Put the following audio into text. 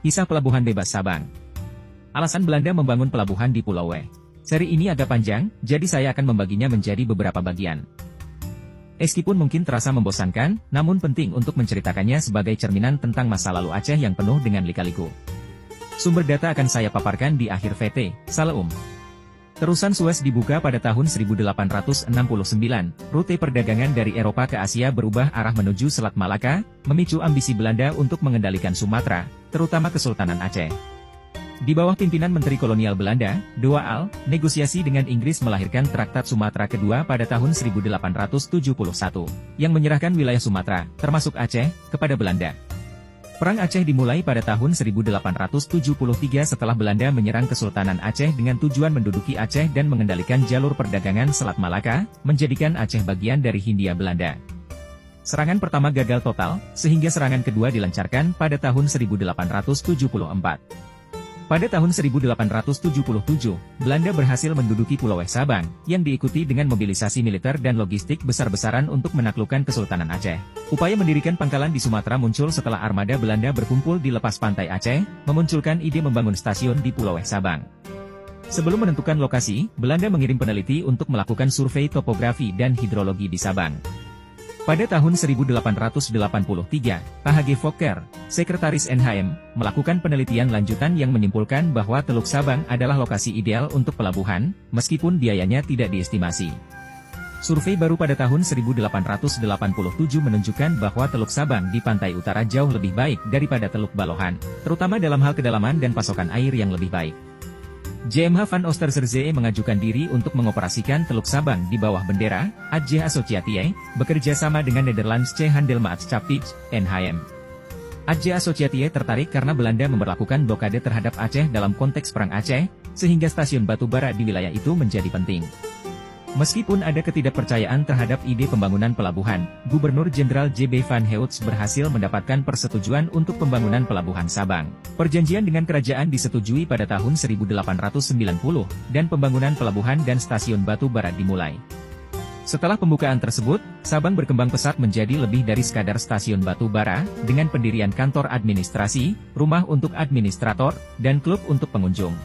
Kisah Pelabuhan Bebas Sabang. Alasan Belanda membangun pelabuhan di Pulau W. Seri ini agak panjang, jadi saya akan membaginya menjadi beberapa bagian. Meskipun mungkin terasa membosankan, namun penting untuk menceritakannya sebagai cerminan tentang masa lalu Aceh yang penuh dengan lika-liku. Sumber data akan saya paparkan di akhir VT, Salaum. Terusan Suez dibuka pada tahun 1869, rute perdagangan dari Eropa ke Asia berubah arah menuju Selat Malaka, memicu ambisi Belanda untuk mengendalikan Sumatera, terutama Kesultanan Aceh. Di bawah pimpinan Menteri Kolonial Belanda, Doa Al, negosiasi dengan Inggris melahirkan Traktat Sumatera Kedua pada tahun 1871, yang menyerahkan wilayah Sumatera, termasuk Aceh, kepada Belanda. Perang Aceh dimulai pada tahun 1873 setelah Belanda menyerang Kesultanan Aceh dengan tujuan menduduki Aceh dan mengendalikan jalur perdagangan Selat Malaka, menjadikan Aceh bagian dari Hindia Belanda. Serangan pertama gagal total, sehingga serangan kedua dilancarkan pada tahun 1874. Pada tahun 1877, Belanda berhasil menduduki Pulau Sabang, yang diikuti dengan mobilisasi militer dan logistik besar-besaran untuk menaklukkan Kesultanan Aceh. Upaya mendirikan pangkalan di Sumatera muncul setelah armada Belanda berkumpul di lepas pantai Aceh, memunculkan ide membangun stasiun di Pulau Sabang. Sebelum menentukan lokasi, Belanda mengirim peneliti untuk melakukan survei topografi dan hidrologi di Sabang. Pada tahun 1883, H.G. Fokker, Sekretaris NHM, melakukan penelitian lanjutan yang menyimpulkan bahwa Teluk Sabang adalah lokasi ideal untuk pelabuhan, meskipun biayanya tidak diestimasi. Survei baru pada tahun 1887 menunjukkan bahwa Teluk Sabang di pantai utara jauh lebih baik daripada Teluk Balohan, terutama dalam hal kedalaman dan pasokan air yang lebih baik. JMH Van Oosterzee mengajukan diri untuk mengoperasikan Teluk Sabang di bawah bendera Aceh Associatie, bekerja sama dengan Netherlands Handelsmaatschappij, NHM. Aceh Associatie tertarik karena Belanda memberlakukan blokade terhadap Aceh dalam konteks Perang Aceh, sehingga stasiun batubara di wilayah itu menjadi penting. Meskipun ada ketidakpercayaan terhadap ide pembangunan pelabuhan, Gubernur Jenderal J.B. Van Heutz berhasil mendapatkan persetujuan untuk pembangunan pelabuhan Sabang. Perjanjian dengan kerajaan disetujui pada tahun 1890, dan pembangunan pelabuhan dan stasiun batu bara dimulai. Setelah pembukaan tersebut, Sabang berkembang pesat menjadi lebih dari sekadar stasiun batu bara, dengan pendirian kantor administrasi, rumah untuk administrator, dan klub untuk pengunjung.